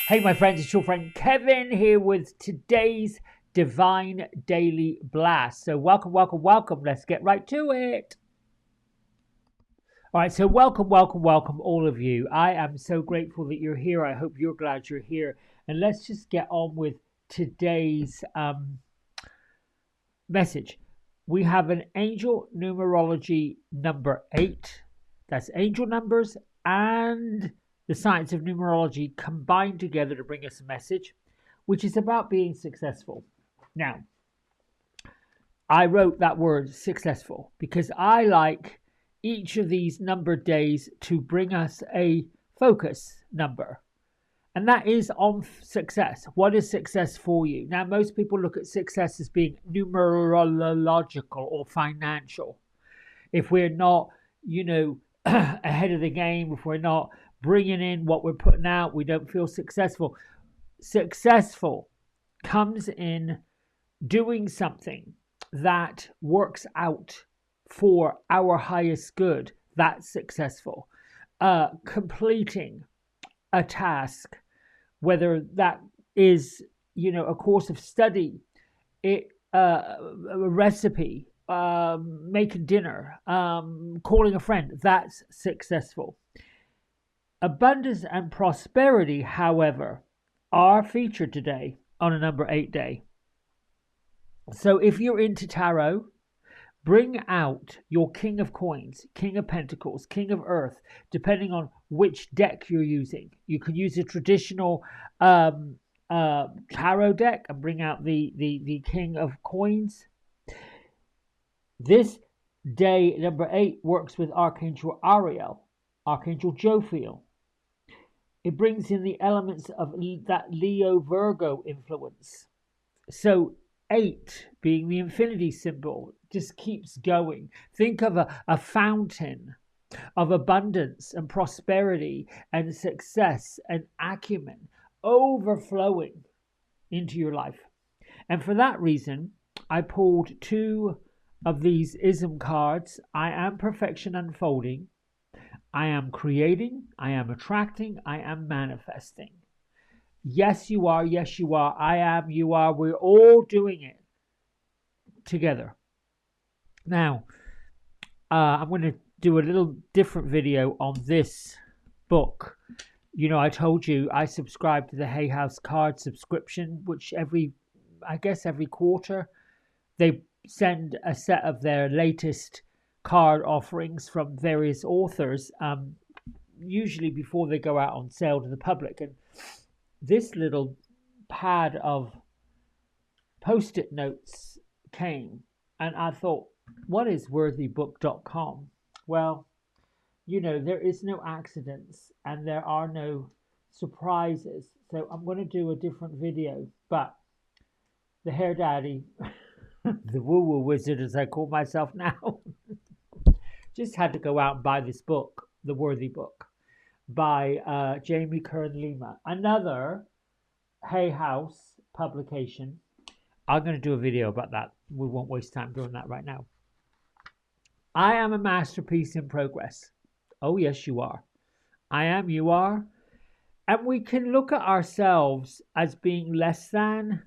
Hey, my friends, it's your friend Kevin here with today's Divine Daily Blast. So, welcome, welcome, welcome. Let's get right to it. All right, so welcome, all of you. I am so grateful that you're here. I hope you're glad you're here. And let's just get on with today's message. We have an angel numerology number 8. That's angel numbers and the science of numerology combined together to bring us a message, which is about being successful. Now, I wrote that word successful because I like each of these numbered days to bring us a focus number. And that is on success. What is success for you? Now, most people look at success as being numerological or financial. If we're not, ahead of the game, if we're not bringing in what we're putting out, we don't feel successful. Successful comes in doing something that works out for our highest good. That's successful. Completing a task, whether that is, a course of study, a recipe, making dinner, calling a friend, that's successful. Abundance and prosperity, however, are featured today on a number 8 day. So if you're into tarot, bring out your King of Coins, King of Pentacles, King of Earth, depending on which deck you're using. You can use a traditional tarot deck and bring out the King of Coins. This day, number 8, works with Archangel Ariel, Archangel Jophiel. It brings in the elements of that Leo Virgo influence. So 8 being the infinity symbol just keeps going. Think of a fountain of abundance and prosperity and success and acumen overflowing into your life. And for that reason, I pulled 2 of these ISM cards. I am perfection unfolding. I am creating. I am attracting. I am manifesting. Yes, you are. Yes, you are. I am. You are. We're all doing it together. Now, I'm going to do a little different video on this book. I told you I subscribe to the Hay House card subscription, which every quarter they send a set of their latest card offerings from various authors, usually before they go out on sale to the public. And this little pad of post-it notes came, and I thought, what is worthybook.com? Well, there is no accidents and there are no surprises. So I'm going to do a different video, but the hair daddy, the woo-woo wizard as I call myself now, just had to go out and buy this book, The Worthy Book, by Jamie Kern-Lima, another Hay House publication. I'm going to do a video about that. We won't waste time doing that right now. I am a masterpiece in progress. Oh, yes, you are. I am, you are. And we can look at ourselves as being less than,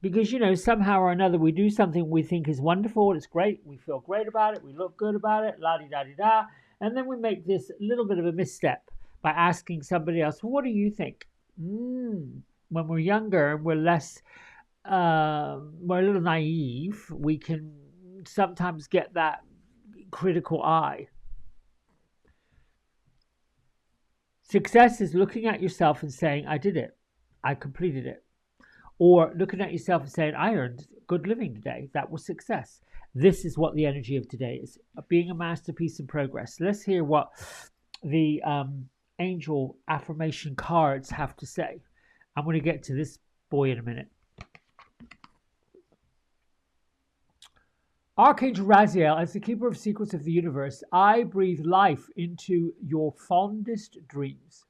because, somehow or another we do something we think is wonderful, it's great, we feel great about it, we look good about it, la-di-da-di-da, and then we make this little bit of a misstep by asking somebody else, well, what do you think? When we're younger and we're less, we're a little naive, we can sometimes get that critical eye. Success is looking at yourself and saying, I did it, I completed it. Or looking at yourself and saying, I earned good living today. That was success. This is what the energy of today is. Being a masterpiece in progress. Let's hear what the angel affirmation cards have to say. I'm going to get to this boy in a minute. Archangel Raziel, as the keeper of secrets of the universe, I breathe life into your fondest dreams.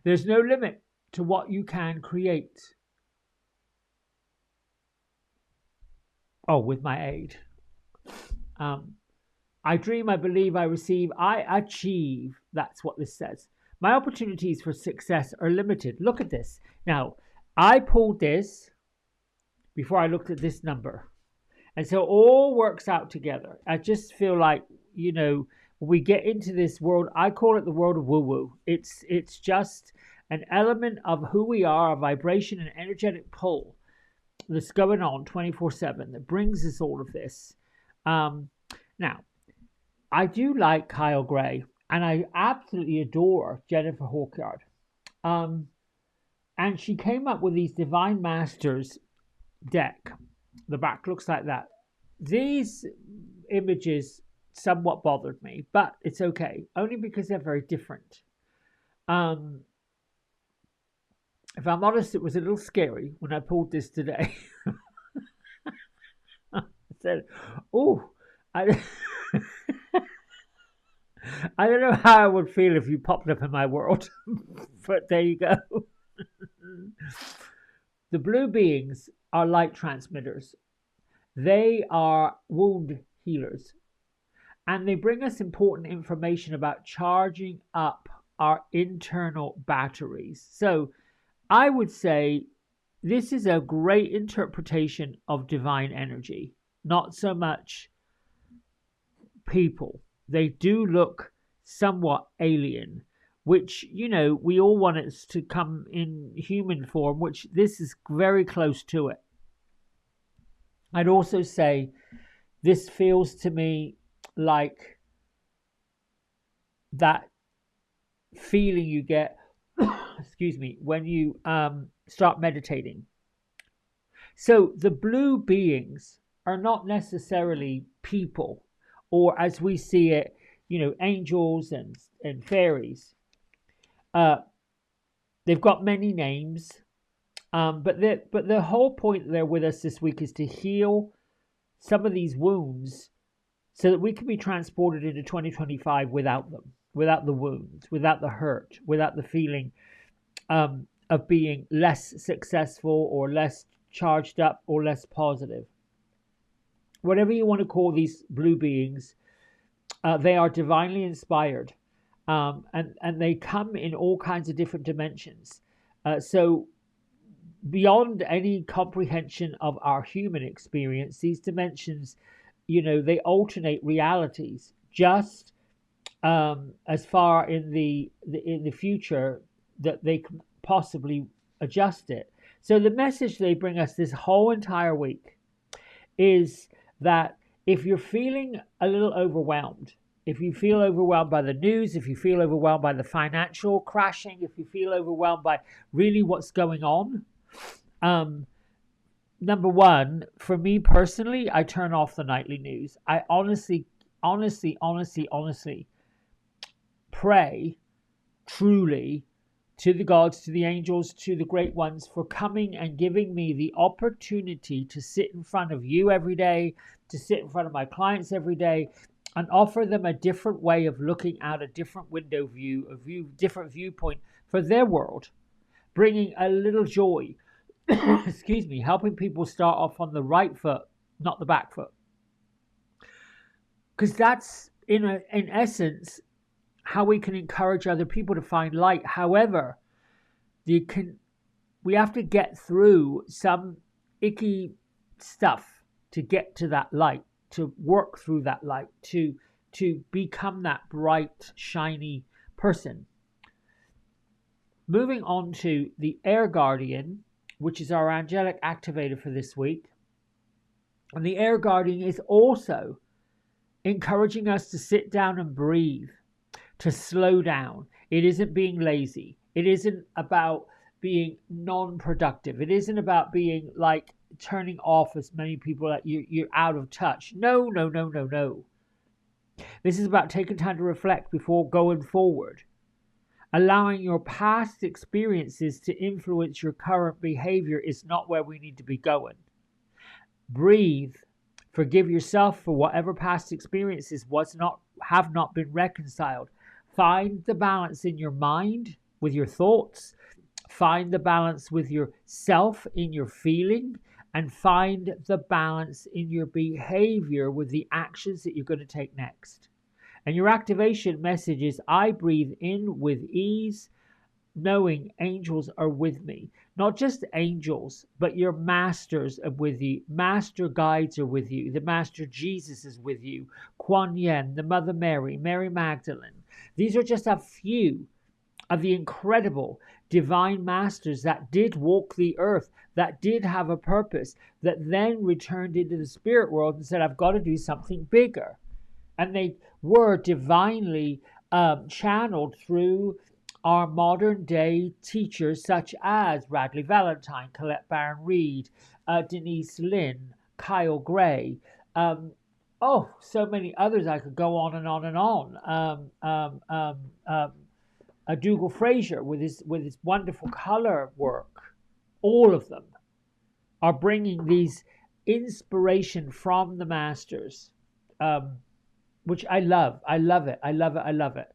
There's no limit to what you can create. Oh, with my aid. I dream, I believe, I receive, I achieve. That's what this says. My opportunities for success are limited. Look at this. Now, I pulled this before I looked at this number. And so it all works out together. I just feel like, when we get into this world, I call it the world of woo-woo. It's just an element of who we are, a vibration, an energetic pull that's going on 24/7 that brings us all of this. Now, I do like Kyle Gray, and I absolutely adore Jennifer Hawkyard. And she came up with these Divine Masters deck. The back looks like that. These images somewhat bothered me, but it's okay, only because they're very different. If I'm honest, it was a little scary when I pulled this today. I said, oh, I don't know how I would feel if you popped up in my world, but there you go. The blue beings are light transmitters. They are wound healers, and they bring us important information about charging up our internal batteries. So I would say this is a great interpretation of divine energy, not so much people. They do look somewhat alien, which, we all want it to come in human form, which this is very close to it. I'd also say this feels to me like that feeling you get, excuse me, when you start meditating. So the blue beings are not necessarily people, or as we see it, angels and fairies. They've got many names. But the whole point they're with us this week is to heal some of these wounds so that we can be transported into 2025 without them, without the wounds, without the hurt, without the feeling of being less successful or less charged up or less positive. Whatever you want to call these blue beings, they are divinely inspired, and they come in all kinds of different dimensions. So beyond any comprehension of our human experience, these dimensions, they alternate realities just as far in the future that they can possibly adjust it. So the message they bring us this whole entire week is that if you're feeling a little overwhelmed, if you feel overwhelmed by the news, if you feel overwhelmed by the financial crashing, if you feel overwhelmed by really what's going on, number one, for me personally, I turn off the nightly news. I honestly pray truly to the gods, to the angels, to the great ones for coming and giving me the opportunity to sit in front of you every day, to sit in front of my clients every day, and offer them a different way of looking out, a different window view, different viewpoint for their world, bringing a little joy. Excuse me, helping people start off on the right foot, not the back foot. Because that's, in essence, how we can encourage other people to find light. However, we have to get through some icky stuff to get to that light, to work through that light, to become that bright, shiny person. Moving on to the Air Guardian, which is our angelic activator for this week. And the Air Guardian is also encouraging us to sit down and breathe, to slow down. It isn't being lazy. It isn't about being non-productive. It isn't about being like turning off as many people that you're out of touch. No. This is about taking time to reflect before going forward. Allowing your past experiences to influence your current behavior is not where we need to be going. Breathe. Forgive yourself for whatever past experiences have not been reconciled. Find the balance in your mind with your thoughts. Find the balance with yourself in your feeling. And find the balance in your behavior with the actions that you're going to take next. And your activation message is, I breathe in with ease, knowing angels are with me. Not just angels, but your masters are with you. Master guides are with you. The Master Jesus is with you. Kuan Yin, the Mother Mary, Mary Magdalene. These are just a few of the incredible divine masters that did walk the earth, that did have a purpose, that then returned into the spirit world and said, I've got to do something bigger. And they were divinely channeled through our modern day teachers such as Radley Valentine, Colette Baron Reed, Denise Lynn, Kyle Gray, so many others. I could go on and on and on. Dougal Fraser with his wonderful color work. All of them are bringing these inspiration from the masters, which I love. I love it. I love it. I love it.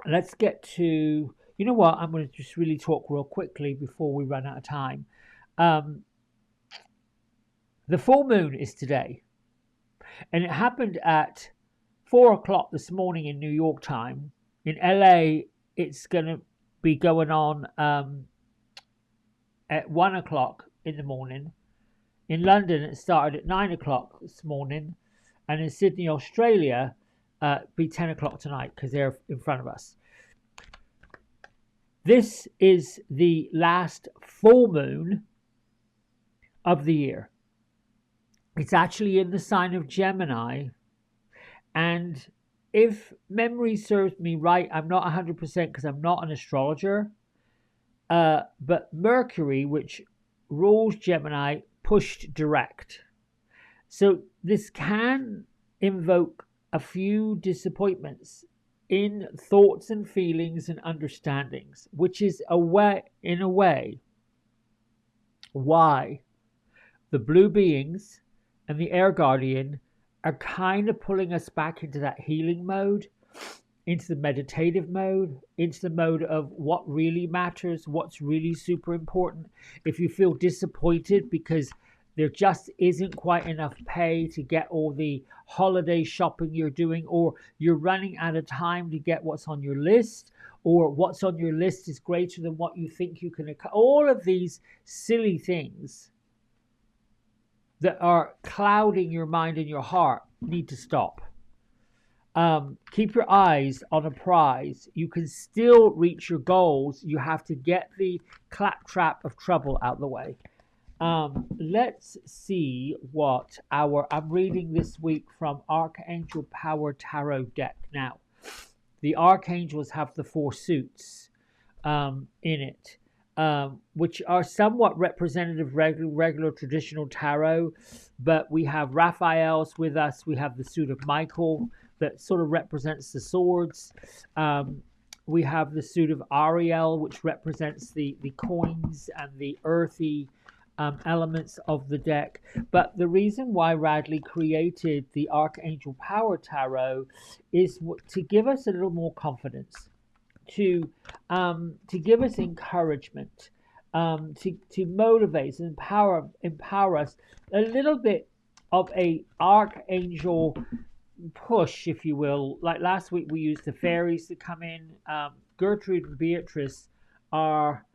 Let's get to, you know what, I'm going to just really talk real quickly before we run out of time. The full moon is today, and it happened at 4 o'clock this morning in New York time. In LA, it's going to be going on at 1 o'clock in the morning. In London, it started at 9 o'clock this morning. And in Sydney, Australia, be 10 o'clock tonight because they're in front of us. This is the last full moon of the year. It's actually in the sign of Gemini. And if memory serves me right, I'm not 100% because I'm not an astrologer, but Mercury, which rules Gemini, pushed direct. So this can invoke a few disappointments in thoughts and feelings and understandings, which is in a way why the blue beings and the air guardian are kind of pulling us back into that healing mode, into the meditative mode, into the mode of what really matters, what's really super important. If you feel disappointed because there just isn't quite enough pay to get all the holiday shopping you're doing, or you're running out of time to get what's on your list, or what's on your list is greater than what you think you can accomplish. All of these silly things that are clouding your mind and your heart need to stop. Keep your eyes on a prize. You can still reach your goals. You have to get the claptrap of trouble out of the way. Let's see what I'm reading this week from Archangel Power Tarot deck. Now, the archangels have the 4 suits in it, which are somewhat representative regular traditional tarot, but we have Raphael's with us. We have the suit of Michael that sort of represents the swords. We have the suit of Ariel, which represents the coins and the earthy elements of the deck. But the reason why Radley created the Archangel Power Tarot is to give us a little more confidence, to give us encouragement, to motivate and empower us, a little bit of a archangel push, if you will. Like last week we used the fairies to come in. Gertrude and Beatrice are,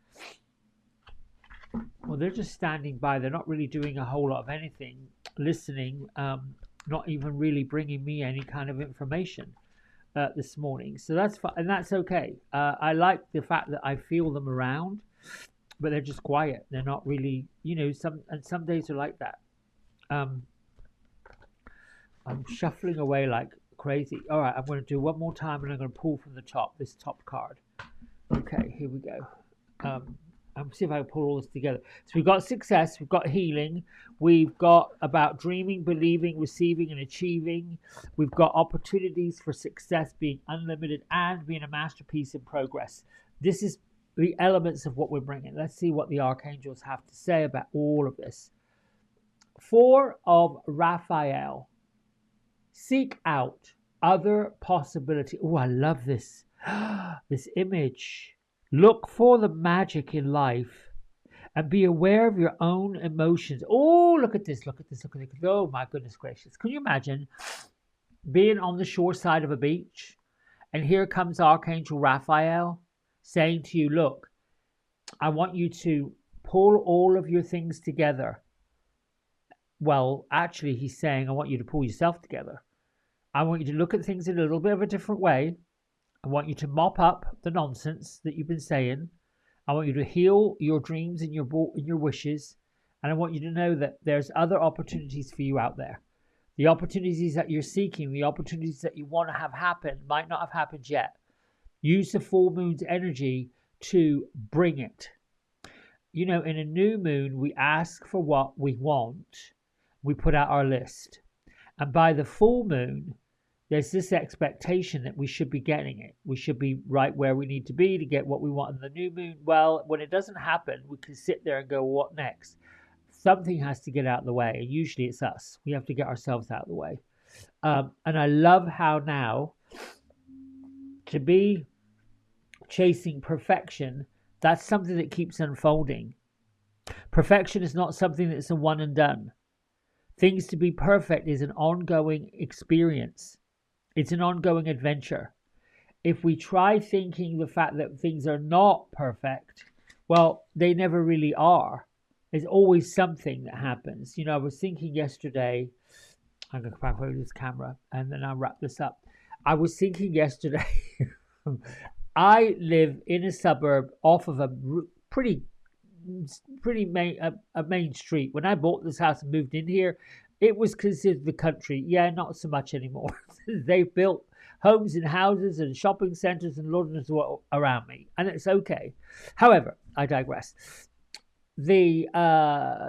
well, they're just standing by. They're not really doing a whole lot of anything, listening, not even really bringing me any kind of information this morning. So that's fine, and that's okay. I like the fact that I feel them around, but they're just quiet. They're not really, some days are like that. I'm shuffling away like crazy. All right, I'm going to do one more time, and I'm going to pull from the top, this top card. Okay, here we go. I'm see if I can pull all this together. So we've got success, we've got healing, we've got about dreaming, believing, receiving, and achieving. We've got opportunities for success being unlimited and being a masterpiece in progress. This is the elements of what we're bringing. Let's see what the archangels have to say about all of this. 4 of Raphael. Seek out other possibility. Oh, I love this. This image. Look for the magic in life and be aware of your own emotions. Oh, look at this, look at this, look at this. Oh, my goodness gracious. Can you imagine being on the shore side of a beach, and here comes Archangel Raphael saying to you, look, I want you to pull all of your things together. Well, actually, he's saying, I want you to pull yourself together. I want you to look at things in a little bit of a different way. I want you to mop up the nonsense that you've been saying. I want you to heal your dreams and your wishes. And I want you to know that there's other opportunities for you out there. The opportunities that you're seeking, the opportunities that you want to have happen might not have happened yet. Use the full moon's energy to bring it. You know, in a new moon, we ask for what we want. We put out our list. And by the full moon, there's this expectation that we should be getting it. We should be right where we need to be to get what we want in the new moon. Well, when it doesn't happen, we can sit there and go, what next? Something has to get out of the way. And usually it's us. We have to get ourselves out of the way. And I love how now to be chasing perfection, that's something that keeps unfolding. Perfection is not something that's a one and done. Things to be perfect is an ongoing experience. It's an ongoing adventure. If we try thinking the fact that things are not perfect, well, they never really are. There's always something that happens. You know, I was thinking yesterday, I'm going to come back over this camera and then I'll wrap this up. I was thinking yesterday, I live in a suburb off of a pretty main street. When I bought this house and moved in here, it was considered the country. Yeah, not so much anymore. They've built homes and houses and shopping centres and Lord knows what around me, and it's okay. However, I digress. The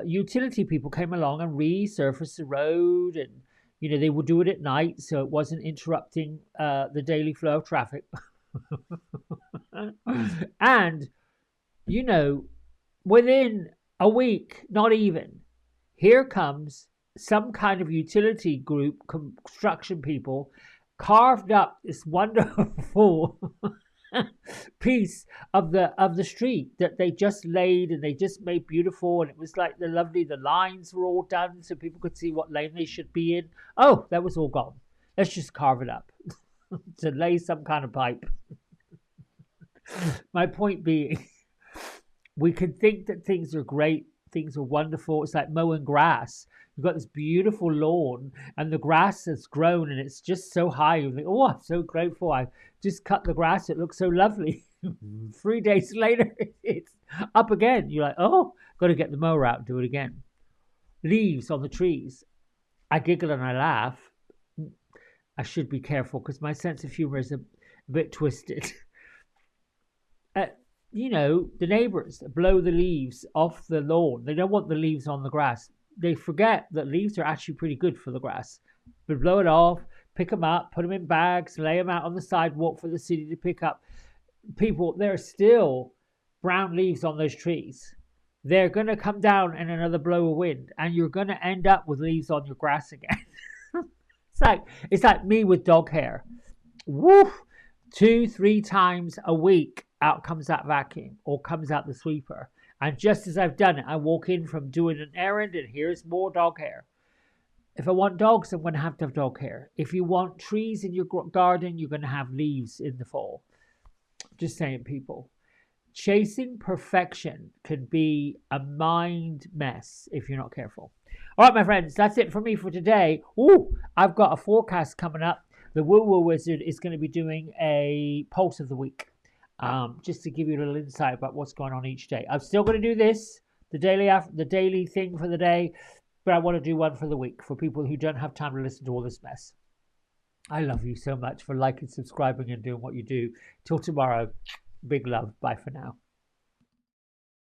utility people came along and resurfaced the road, and you know they would do it at night, so it wasn't interrupting the daily flow of traffic. And you know, within a week, not even, here comes some kind of utility group, construction people, carved up this wonderful piece of the street that they just laid and they just made beautiful, and it was like the lines were all done so people could see what lane they should be in. Oh, that was all gone. Let's just carve it up to lay some kind of pipe. My point being, we can think that things are great, things are wonderful. It's like mowing grass. You've got this beautiful lawn and the grass has grown and it's just so high. You think, oh, I'm so grateful. I just cut the grass. It looks so lovely. 3 days later, it's up again. You're like, oh, got to get the mower out and do it again. Leaves on the trees. I giggle and I laugh. I should be careful because my sense of humor is a bit twisted. You know, the neighbours blow the leaves off the lawn. They don't want the leaves on the grass. They forget that leaves are actually pretty good for the grass. But blow it off, pick them up, put them in bags, lay them out on the sidewalk for the city to pick up. People, there are still brown leaves on those trees. They're going to come down in another blow of wind, and you're going to end up with leaves on your grass again. It's like me with dog hair. Woo! 2-3 times a week out comes that vacuum or comes out the sweeper, and just as I've done it, I walk in from doing an errand and here's more dog hair. If I want dogs, I'm going to have dog hair. If you want trees in your garden, you're going to have leaves in the fall. Just saying, people, chasing perfection can be a mind mess if you're not careful. All right, my friends, that's it for me for today. Ooh, I've got a forecast coming up. The Woo Woo Wizard is going to be doing a pulse of the week, just to give you a little insight about what's going on each day. I'm still going to do this, the daily thing for the day, but I want to do one for the week for people who don't have time to listen to all this mess. I love you so much for liking, subscribing, and doing what you do. Till tomorrow, big love. Bye for now.